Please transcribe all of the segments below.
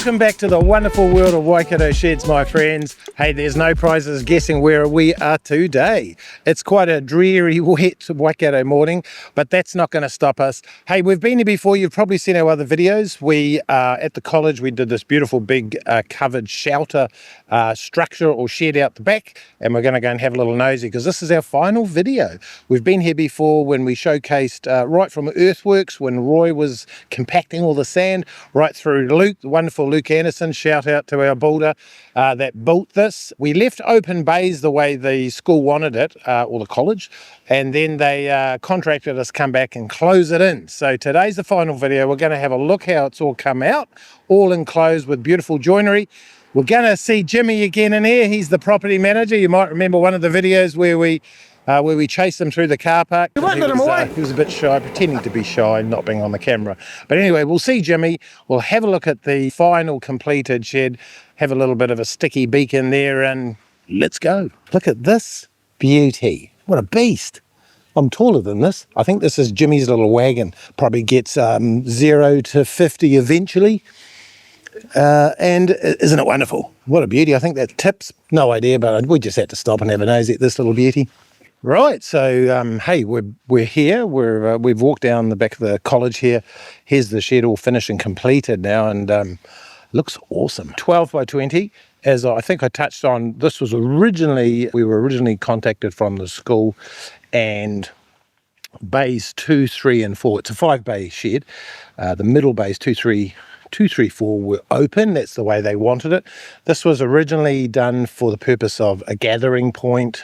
Welcome back to the wonderful world of Waikato Sheds, my friends. Hey, there's no prizes guessing where we are today. It's quite a dreary, wet Waikato morning, but that's not going to stop us. Hey, we've been here before. You've probably seen our other videos. We at the college, we did this beautiful big covered shelter structure or shed out the back, and we're going to go and have a little nosy because this is our final video. We've been here before when we showcased right from earthworks, when Roy was compacting all the sand, right through Luke, the wonderful Luke Anderson. Shout out to our builder that built this. We left open bays the way the school wanted it, or the college, and then they contracted us come back and close it in. So today's the final video. We're going to have a look how it's all come out, all enclosed with beautiful joinery. We're going to see Jimmy again in here. He's the property manager. You might remember one of the videos where we chased him through the car park. We won't let him away. He was a bit shy, pretending to be shy, not being on the camera. But anyway, we'll see Jimmy. We'll have a look at the final completed shed, have a little bit of a sticky beak in there, and let's go. Look at this beauty. What a beast. I'm taller than this. I think this is Jimmy's little wagon. Probably gets 0 to 50 eventually. And isn't it wonderful? What a beauty. I think that tips. No idea, but we just had to stop and have a nosy at this little beauty. Right, so hey, we're here. We've walked down the back of the college here. Here's the shed all finished and completed now, and looks awesome. 12 by 20. As I think I touched on, this was we were originally contacted from the school, and bays 2, 3, and 4. It's a 5-bay shed. The middle bays 2, 3, 4 were open. That's the way they wanted it. This was originally done for the purpose of a gathering point,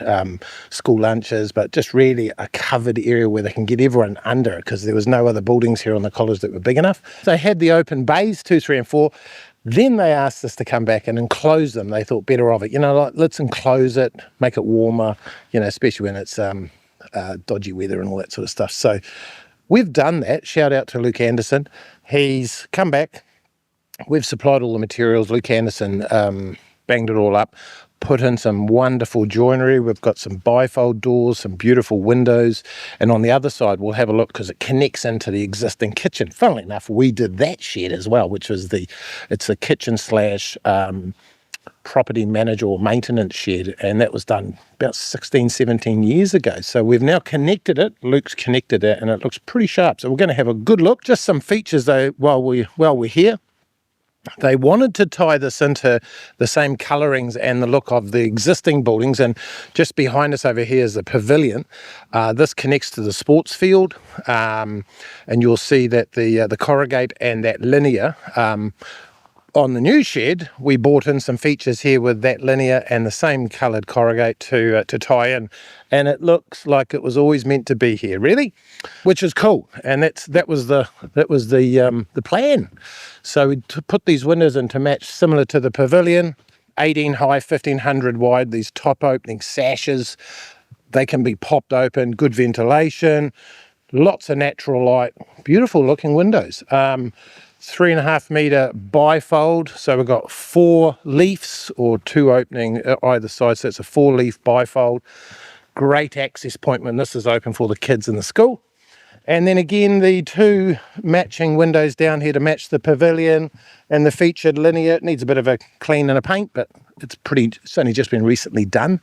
school lunches, but just really a covered area where they can get everyone under it, because there was no other buildings here on the college that were big enough. They had the open bays 2, 3, and 4. Then they asked us to come back and enclose them. They thought better of it. Like, let's enclose it, make it warmer, especially when it's dodgy weather and all that sort of stuff. So we've done that. Shout out to Luke Anderson. He's come back. We've supplied all the materials. Luke Anderson banged it all up, put in some wonderful joinery. We've got some bifold doors, some beautiful windows. And on the other side, we'll have a look because it connects into the existing kitchen. Funnily enough, we did that shed as well, which was it's a kitchen slash property manager or maintenance shed. And that was done about 16, 17 years ago. So we've now connected it. Luke's connected it, and it looks pretty sharp. So we're going to have a good look. Just some features though while we're here. They wanted to tie this into the same colourings and the look of the existing buildings, and just behind us over here is the pavilion. This connects to the sports field, and you'll see that the corrugate and that linear. On the new shed, we brought in some features here with that linear and the same coloured corrugate to tie in, and it looks like it was always meant to be here, really, which is cool. And that was the plan. So we put these windows in to match, similar to the pavilion, 18 high, 1500 wide. These top opening sashes, they can be popped open, good ventilation, lots of natural light, beautiful looking windows. 3.5 metre bifold, so we've got 4 leaves or 2 opening either side, so it's a 4-leaf bifold. Great access point when this is open for the kids in the school. And then again, the 2 matching windows down here to match the pavilion and the featured linear. It needs a bit of a clean and a paint, but it's only just been recently done,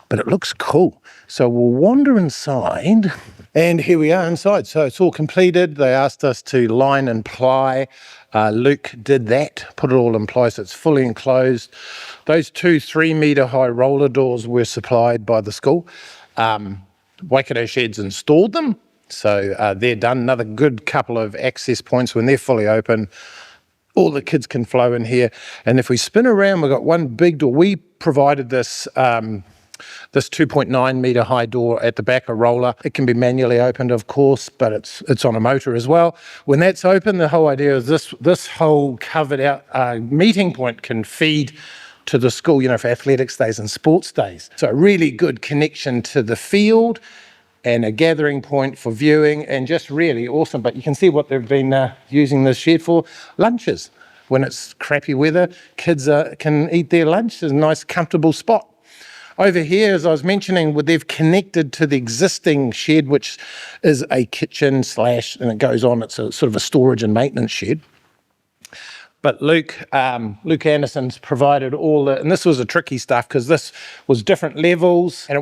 but it looks cool. So we'll wander inside, and here we are inside. So it's all completed. They asked us to line and ply. Luke did that, put it all in place. It's fully enclosed. Those 2 3-metre high roller doors were supplied by the school. Waikato Sheds installed them. So they're done. Another good couple of access points when they're fully open. All the kids can flow in here. And if we spin around, we've got one big door. We provided this 2.9 metre high door at the back, a roller. It can be manually opened, of course, but it's on a motor as well. When that's open, the whole idea is this whole covered out meeting point can feed to the school, for athletics days and sports days. So a really good connection to the field, and a gathering point for viewing, and just really awesome. But you can see what they've been using this shed for: lunches. When it's crappy weather, kids can eat their lunch. It's a nice, comfortable spot. Over here, as I was mentioning, they've connected to the existing shed, which is a kitchen slash, and it goes on, it's a sort of a storage and maintenance shed. But Luke Anderson's provided all the, and this was a tricky stuff because this was different levels and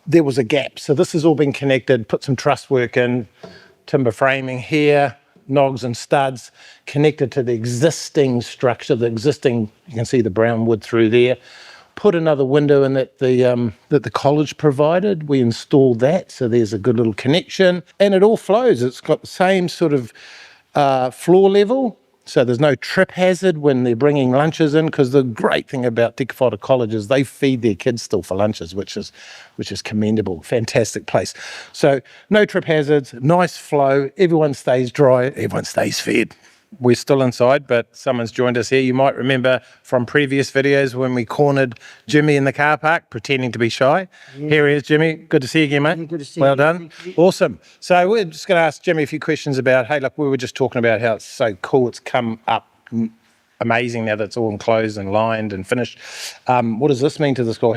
there was a gap. So this has all been connected, put some truss work in, timber framing here, nogs and studs connected to the existing structure, you can see the brown wood through there. Put another window in that the college provided. We installed that, so there's a good little connection, and it all flows. It's got the same sort of floor level, so there's no trip hazard when they're bringing lunches in, because the great thing about Te Kauwhata College is they feed their kids still for lunches, which is commendable. Fantastic place. So no trip hazards, nice flow, everyone stays dry, everyone stays fed. We're still inside, but someone's joined us here. You might remember from previous videos when we cornered Jimmy in the car park, pretending to be shy. Yeah. Here he is, Jimmy. Good to see you again, mate. Yeah, good to see well you. Well done. Awesome. So we're just going to ask Jimmy a few questions about, hey, look, we were just talking about how it's so cool. It's come up amazing now that it's all enclosed and lined and finished. What does this mean to the school?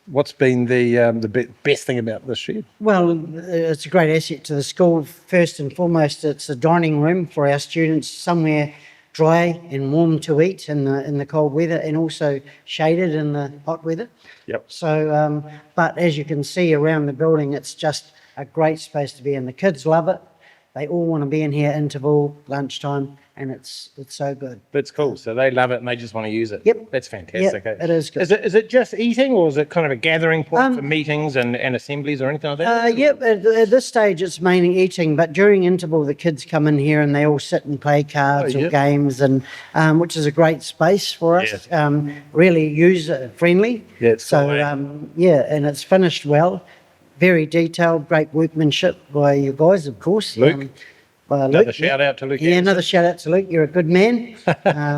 What's been the best thing about this shed? Well, it's a great asset to the school. First and foremost, it's a dining room for our students, somewhere dry and warm to eat in the cold weather, and also shaded in the hot weather. Yep. So, but as you can see around the building, it's just a great space to be in. The kids love it. They all want to be in here, interval, lunchtime, and it's so good. That's cool. So they love it and they just want to use it. Yep. That's fantastic. Yep, it is good. Is it just eating, or is it kind of a gathering point for meetings and assemblies or anything like that? Yep, at this stage it's mainly eating, but during interval the kids come in here and they all sit and play cards or games, and which is a great space for us. Yes. Really user friendly. Yeah, it's so cool, and it's finished well. Very detailed, great workmanship by you guys, of course. Luke. Another shout out to Luke. Yeah, another shout out to Luke. You're a good man.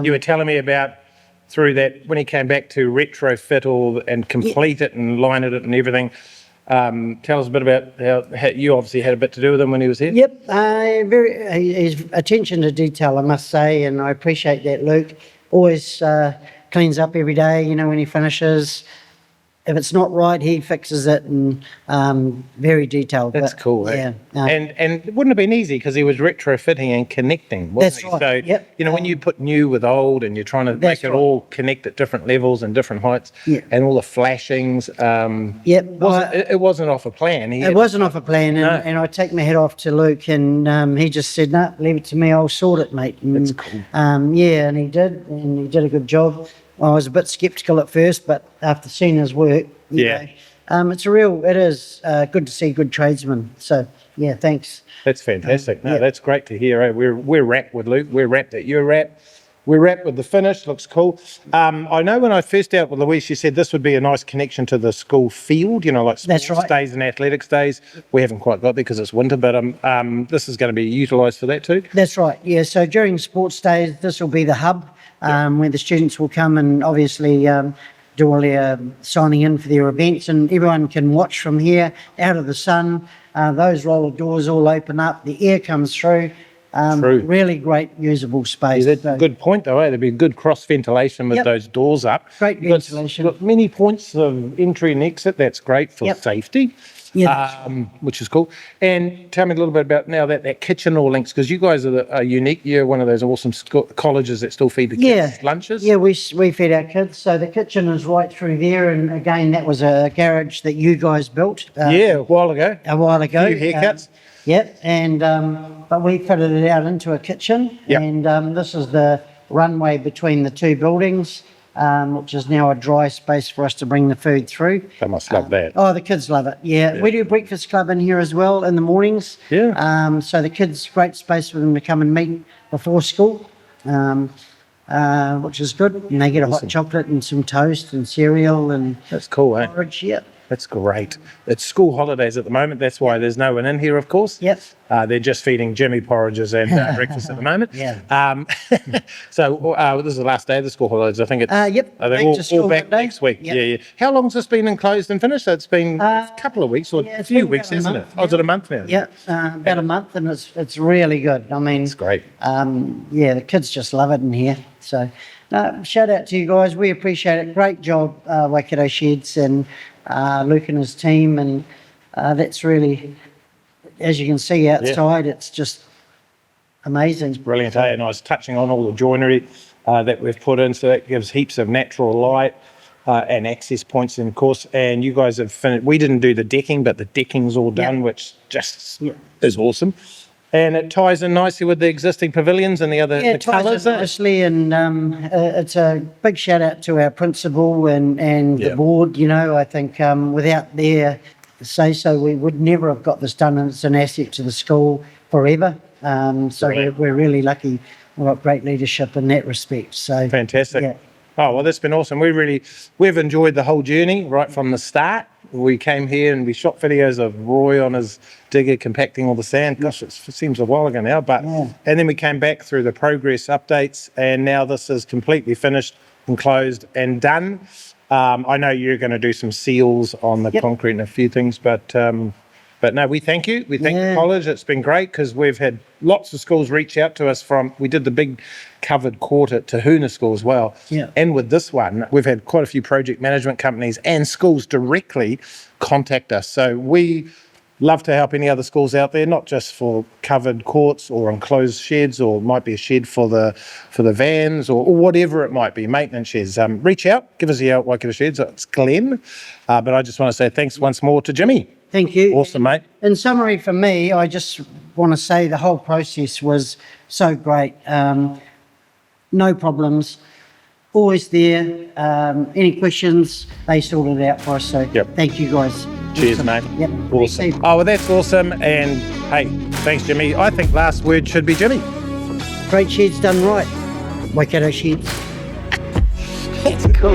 You were telling me about through that when he came back to retrofit all and complete it and line it and everything. Tell us a bit about how you obviously had a bit to do with him when he was here. Yep, his attention to detail, I must say, and I appreciate that. Luke always cleans up every day. You know, when he finishes. If it's not right, he fixes it, and very detailed. That's cool. Yeah. And it wouldn't have been easy because he was retrofitting and connecting, wasn't he? Right. So, yep. when you put new with old and you're trying to make it all connect at different levels and different heights, and all the flashings, it wasn't off a plan. It wasn't off a plan, and I take my head off to Luke, and he just said, "No, leave it to me. I'll sort it, mate." And, that's cool. And he did a good job. I was a bit sceptical at first, but after seeing his work, you know, it is good to see good tradesmen. So, yeah, thanks. That's fantastic. That's great to hear. We're wrapped with Luke. We're wrapped that you're wrapped. We're wrapped with the finish. Looks cool. I know when I first dealt with Louise, she said this would be a nice connection to the school field, like sports days and athletics days. We haven't quite got there because it's winter, but this is going to be utilised for that too. That's right, yeah. So during sports days, this will be the hub where the students will come and obviously do all their signing in for their events, and everyone can watch from here out of the sun. Those roller doors all open up, the air comes through. True. Really great usable space. Yeah, that's a good point though, There'd be good cross ventilation with those doors up. Great ventilation. Got many points of entry and exit. That's great for safety. Yeah. Which is cool. And tell me a little bit about now that kitchen all links, because you guys are unique. You're one of those awesome colleges that still feed the kids lunches. Yeah, we feed our kids. So the kitchen is right through there, and again, that was a garage that you guys built. A while ago. A few haircuts. Yep, and but we fitted it out into a kitchen, and this is the runway between the two buildings, which is now a dry space for us to bring the food through. They must love that. Oh, the kids love it. Yeah, we do breakfast club in here as well in the mornings. Yeah. So the kids, great space for them to come and meet before school, which is good. And they get a hot chocolate and some toast and cereal and that's cool, eh? porridge. Yeah. That's great. It's school holidays at the moment. That's why there's no one in here, of course. Yep. They're just feeding Jimmy porridges and breakfast at the moment. Yeah. So this is the last day of the school holidays. I think it's yep. Are they all back next week? Yep. Yeah. How long's this been enclosed and finished? So it's been a couple of weeks or a few weeks, isn't it? Oh, is it a month now? Yeah, about a month, and it's really good. I mean, it's great. The kids just love it in here. So shout out to you guys. We appreciate it. Great job, Waikato Sheds and Luke and his team, and that's really, as you can see outside, it's just amazing. Brilliant, eh? And I was touching on all the joinery that we've put in, so that gives heaps of natural light and access points, and of course. And you guys have finished. We didn't do the decking, but the decking's all done, which just is awesome. And it ties in nicely with the existing pavilions and the other Yeah, the it ties colours. in nicely, and it's a big shout out to our principal and the board. You know, I think without their say so, we would never have got this done, and it's an asset to the school forever. So we're really lucky. We've got great leadership in that respect. So Fantastic. Yeah. Oh, well, that's been awesome. We've enjoyed the whole journey right from the start. We came here and we shot videos of Roy on his digger compacting all the sand. Gosh, it seems a while ago now, but and then we came back through the progress updates, and now this is completely finished, enclosed and done. I know you're going to do some seals on the concrete and a few things, but no, we thank you. We thank the college. It's been great because we've had lots of schools reach out to us we did the big covered court at Tahuna School as well. Yeah. And with this one, we've had quite a few project management companies and schools directly contact us. So we love to help any other schools out there, not just for covered courts or enclosed sheds, or it might be a shed for the vans or whatever it might be, maintenance sheds. Reach out, give us a yell at Waikato Sheds. It's Glenn. But I just want to say thanks once more to Jimmy. Thank you. Awesome, mate. In summary, for me, I just want to say the whole process was so great. No problems, always there. Any questions, they sorted it out for us. So thank you guys. Cheers, awesome. mate. Yep. Awesome. Oh, well, that's awesome. And hey, thanks, Jimmy. I think last word should be Jimmy. Great sheds done right. Waikato Sheds. That's cool.